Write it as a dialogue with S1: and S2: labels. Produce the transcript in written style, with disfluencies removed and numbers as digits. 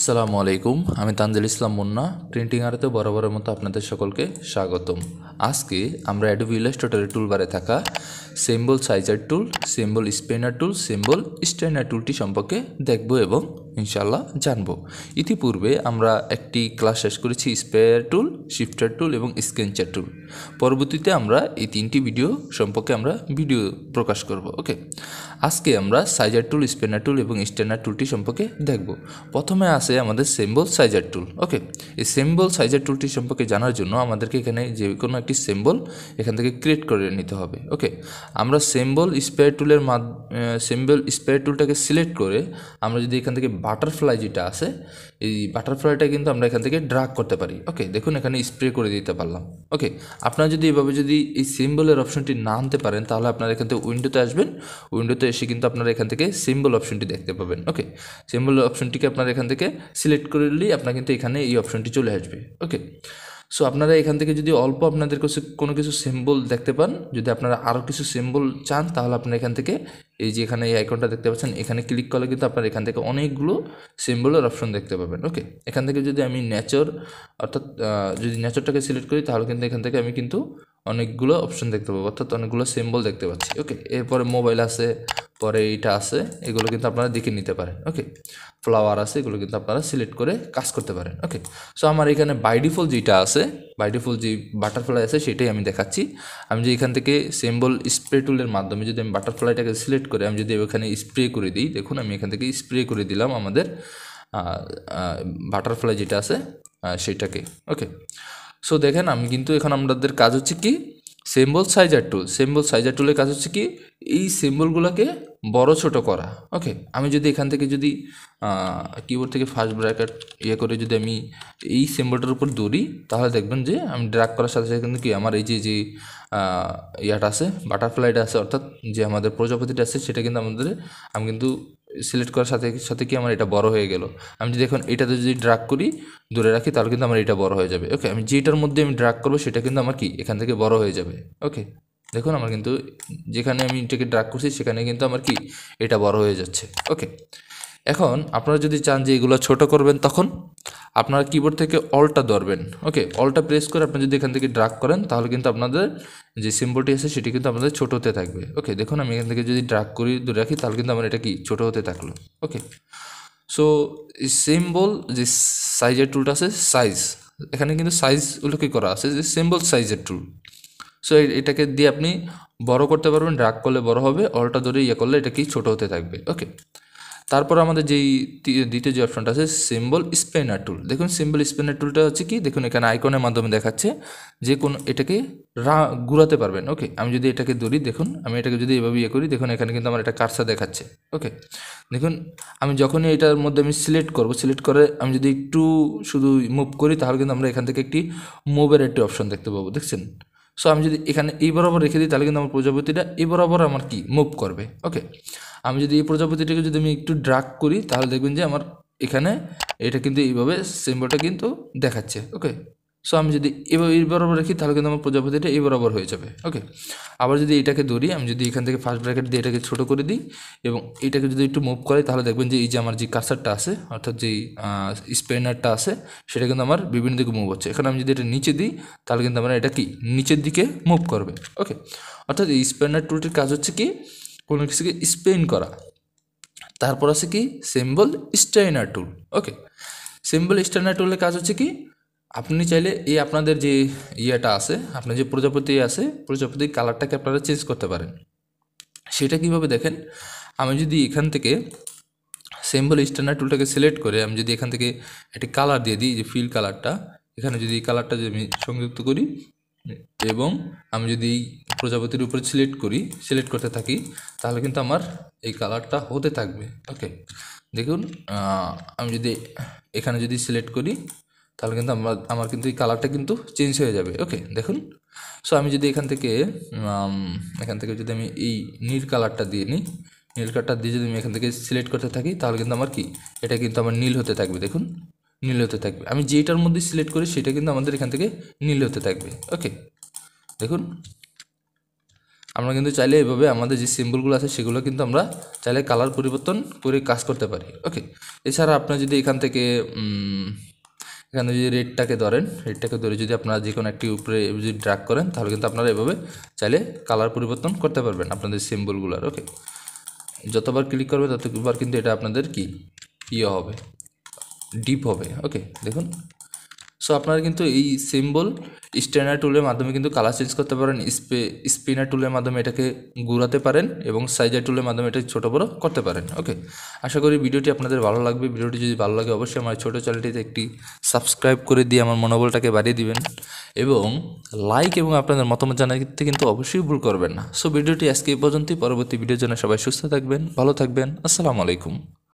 S1: আসসালামু আলাইকুম, আমি তানজিল ইসলাম মুন্না। প্রিন্টিং আরতে বরাবরের মতো আপনাদের সকলকে স্বাগতম। আজকে আমরা অ্যাডোবি ইলাস্ট্রেটরের টুলবারে থাকা সিম্বল সাইজার টুল, সিম্বল স্পেনার টুল, সিম্বল স্টেনার টুলটি সম্পর্কে দেখব এবং ইনশাল্লাহ জানব। ইতিপূর্বে আমরা একটি ক্লাস শেষ করেছি স্পেয়ার টুল, শিফটার টুল এবং স্কেঞ্চার টুল। পরবর্তীতে আমরা এই তিনটি ভিডিও সম্পর্কে আমরা ভিডিও প্রকাশ করব। ওকে, আজকে আমরা সাইজার টুল, স্পেনার টুল এবং স্টেনার টুলটি সম্পর্কে দেখব। প্রথমে আছে আমাদের সিম্বল সাইজার টুল। ওকে, এই সিম্বল সাইজার টুলটি সম্পর্কে জানার জন্য আমাদেরকে এখানে যে কোনো একটি সিম্বল এখান থেকে ক্রিয়েট করে নিতে হবে। ওকে, আমরা সিম্বল স্পেয়ার টুলের সিম্বল স্পেয়ার টুলটাকে সিলেক্ট করে আমরা যদি এখান থেকে বাটারফ্লাই যেটা আছে, এই বাটারফ্লাইটা কিন্তু আমরা এখান থেকে ড্রাগ করতে পারি। ওকে, দেখুন এখানে স্প্রে করে দিতে পারলাম। ওকে, আপনারা যদি এভাবে যদি এই সিম্বলের অপশনটি না আনতে পারেন তাহলে আপনারা এখান থেকে উইন্ডোতে আসবেন। উইন্ডোতে এসে কিন্তু আপনারা এখান থেকে সিম্বল অপশনটি দেখতে পাবেন। ওকে, সিম্বল অপশনটিকে আপনারা এখান থেকে সিলেক্ট করলেই আপনার কিন্তু এখানে এই অপশনটি চলে আসবে। ওকে, সো আপনারা এখান থেকে যদি অল্প আপনাদের কাছে কোনো কিছু সিম্বল দেখতে পান, যদি আপনারা আরও কিছু সিম্বল চান তাহলে আপনারা এখান থেকে এই যে এখানে এই আইকনটা দেখতে পাচ্ছেন, এখানে ক্লিক করলে কিন্তু আপনারা এখান থেকে অনেকগুলো সিম্বলের অপশন দেখতে পাবেন। ওকে, এখান থেকে যদি আমি নেচার অর্থাৎ যদি নেচারটাকে সিলেক্ট করি তাহলে কিন্তু এখান থেকে আমি কিন্তু অনেকগুলো অপশন দেখতে পাবো, অর্থাৎ অনেকগুলো সিম্বল দেখতে পাচ্ছি। ওকে, এরপরে মোবাইল আছে, পরে এইটা আছে, এগুলো কিন্তু আপনারা দেখে নিতে পারেন। ওকে, ফ্লাওয়ার আছে, এগুলো কিন্তু আপনারা সিলেক্ট করে কাজ করতে পারেন। ওকে, সো আমার এখানে বাই ডিফল্ট যেটা আছে, বাই ডিফল্ট যে বাটারফ্লাই আছে সেটাই আমি দেখাচ্ছি। আমি যে এখান থেকে সিম্বল স্প্রে টুলের মাধ্যমে যদি আমি বাটারফ্লাইটাকে সিলেক্ট করে আমি যদি এখানে স্প্রে করে দিই, দেখুন আমি এখান থেকে স্প্রে করে দিলাম আমাদের বাটারফ্লাই যেটা আছে সেটাকে। ওকে, সো দেখেন আমি কিন্তু এখন আমাদের কাজ হচ্ছে কি সিম্বল সাইজার টুল। সিম্বল সাইজার টুলের কাজ হচ্ছে কি এই সিম্বলগুলোকে বড় ছোট করা। ওকে, আমি যদি এখান থেকে যদি কিবোর্ড থেকে ফার্স্ট ব্র্যাকেট করে যদি আমি এই সিম্বলটার উপর দৌড়ি তাহলে দেখবেন যে আমি ড্র্যাগ করার সাথে সাথে কিন্তু কি আমার এই যে ইয়াটা আছে, বাটারফ্লাইটা আছে, অর্থাৎ যে আমাদের প্রজাপতিটা আছে সেটা কিন্তু আমি কিন্তু সিলেক্ট করার সাথে সাথে কি আমার এটা বড় হয়ে গেল। আমি যদি এখন এটাতে যদি ড্র্যাগ করি ধরে রাখি তাহলে কিন্তু আমার এটা বড় হয়ে যাবে। ওকে, আমি যেটার মধ্যে আমি ড্র্যাগ করবো সেটা কিন্তু আমার কি এখান থেকে বড় হয়ে যাবে। ওকে, দেখুন আমার কিন্তু যেখানে আমি এটাকে ড্র্যাগ করছি সেখানে কিন্তু আমার কি এটা বড় হয়ে যাচ্ছে। ওকে, এখন আপনারা যদি চান যে এগুলো ছোট করবেন তখন আপনারা কিবোর্ড থেকে অলটা ধরবেন। ওকে, অলটা প্রেস করে আপনি যদি এখান থেকে ড্র্যাগ করেন তাহলে কিন্তু আপনাদের যে সিম্বলটি আছে সেটি কিন্তু আপনাদের ছোট হতে থাকবে। ওকে, দেখুন আমি এখান থেকে যদি ড্র্যাগ করি ধরে রাখি তাহলে কিন্তু আমার এটা কি ছোট হতে থাকলো। ওকে, সো সিম্বল যে সাইজের টুলটা আছে সাইজ, এখানে কিন্তু সাইজ উল্লেখ করা আছে যে সিম্বল সাইজের টুল। সো এটাকে দিয়ে আপনি বড় করতে পারবেন, ড্র্যাগ করলে বড় হবে, অলটা ধরে করলে এটা কি ছোট হতে থাকবে। ওকে, তারপর আমাদের যেই দ্বিতীয় যে অপশনটা আছে সিম্বল স্পেনার টুল। দেখুন সিম্বল স্পেনার টুলটা হচ্ছে কি, দেখুন এখানে আইকনের মাধ্যমে দেখাচ্ছে যে কোন এটাকে ঘুরাতে পারবেন। ওকে, আমি যদি এটাকে ধরি, দেখুন আমি এটাকে যদি এভাবে করি, দেখুন এখানে কিন্তু আমার এটা কার্সার দেখাচ্ছে। ওকে, দেখুন আমি যখনই এটার মধ্যে আমি সিলেক্ট করব, সিলেক্ট করে আমি যদি একটু শুধু মুভ করি তাহলে কিন্তু আমরা এখান থেকে একটি মুভের একটি অপশন দেখতে পাবো, দেখছেন। সো আমি যদি এখানে এই বরাবর রেখে দিই তাহলে কিন্তু আমার প্রজাপতিটা এই বরাবর আমার কি মুভ করবে। ওকে, আমি যদি এই প্রজাপতিটাকে যদি আমি একটু ড্র্যাগ করি তাহলে দেখবেন যে আমার এখানে এটা কিন্তু এইভাবে সিম্বলটা কিন্তু দেখাচ্ছে। ওকে, সো আমি যদি এভাবে এই বরাবর রাখি তাহলে কিন্তু আমার প্রজাপতিটা এই বরাবর হয়ে যাবে। ওকে, আবার যদি এটাকে ধরি, আমি যদি এখান থেকে ফার্স্ট ব্র্যাকেট দিয়ে এটাকে ছোটো করে দিই এবং এটাকে যদি একটু মুভ করি তাহলে দেখবেন যে এই যে আমার যে কার্সারটা আছে অর্থাৎ যেই স্পেনারটা আছে সেটা কিন্তু আমার বিভিন্ন দিকে মুভ হচ্ছে। এখানে আমি যদি এটা নিচে দিই তাহলে কিন্তু আমার এটা কি নিচের দিকে মুভ করবে। ওকে, অর্থাৎ এই স্পেনার টুলটির কাজ হচ্ছে কি কোনো কিছুকে স্পেন করা। তারপর আছে কি সিম্বল স্টেইনার টুল। ওকে, সিম্বল স্টেইনার টুলের কাজ হচ্ছে কি আপনি চাইলে এই আপনাদের যে ইয়েটা আছে, আপনার যে প্রজাপতি আছে প্রজাপতির কালারটাকে আপনারা চেঞ্জ করতে পারেন। সেটা কিভাবে দেখেন, আমি যদি এখান থেকে সিম্বল স্টেইনার টুলটাকে সিলেক্ট করে আমি যদি এখান থেকে একটি কালার দিয়ে দিই, যে ফিল কালারটা, এখানে যদি এই কালারটা যদি আমি সংযুক্ত করি এবং আমি যদি এই প্রজাপতির উপরে সিলেক্ট করতে থাকি তাহলে কিন্তু আমার এই কালারটা হতে থাকবে। ওকে, দেখুন আমি যদি এখানে যদি সিলেক্ট করি তাহলে কিন্তু আমার কিন্তু এই কালারটা কিন্তু চেঞ্জ হয়ে যাবে। ওকে, দেখুন। সো আমি যদি এখান থেকে যদি আমি এই নীল কালারটা দিয়ে নিই, নীল কালারটা দিয়ে যদি আমি এখান থেকে সিলেক্ট করতে থাকি তাহলে কিন্তু আমার কি এটা কিন্তু আমার নীল হতে থাকবে। দেখুন নীল হতে থাকবে, আমি যেটার মধ্যে সিলেক্ট করি সেটা কিন্তু আমাদের এখান থেকে নীল হতে থাকবে। ওকে, দেখুন আমরা কিন্তু চাইলে এভাবে আমাদের যে সিম্বলগুলো আছে সেগুলো কিন্তু আমরা চাইলে কালার পরিবর্তন করে কাজ করতে পারি। ওকে, এছাড়া আপনার যদি এখানে যদি রেডটাকে ধরে যদি আপনারা যে কোনো একটি উপরে যদি ড্র্যাগ করেন তাহলে কিন্তু আপনারা এভাবে চাইলে কালার পরিবর্তন করতে পারবেন আপনাদের সিম্বলগুলোর। ওকে, যতবার ক্লিক করবে ততবার কিন্তু এটা আপনাদের কি হবে, ডিপ হবে। ওকে, দেখুন। সো আপনারা কিন্তু এই সিম্বল স্ট্যান্ডার টুলের মাধ্যমে কিন্তু কালার চেঞ্জ করতে পারেন, স্পিনার টুলের মাধ্যমে এটাকে ঘুরাতে পারেন এবং সাইজার টুলের মাধ্যমে এটাকে ছোটো বড়ো করতে পারেন। ওকে, আশা করি ভিডিওটি আপনাদের ভালো লাগবে। ভিডিওটি যদি ভালো লাগে অবশ্যই আমার ছোটো চ্যানেলটিতে একটি সাবস্ক্রাইব করে দিয়ে আমার মনোবলটাকে বাড়িয়ে দিবেন এবং লাইক এবং আপনাদের মতামত জানাতে কিন্তু অবশ্যই ভুল করবেন না। সো ভিডিওটি আজকে এই পর্যন্তই। পরবর্তী ভিডিওর জন্য সবাই সুস্থ থাকবেন, ভালো থাকবেন। আসসালামু আলাইকুম।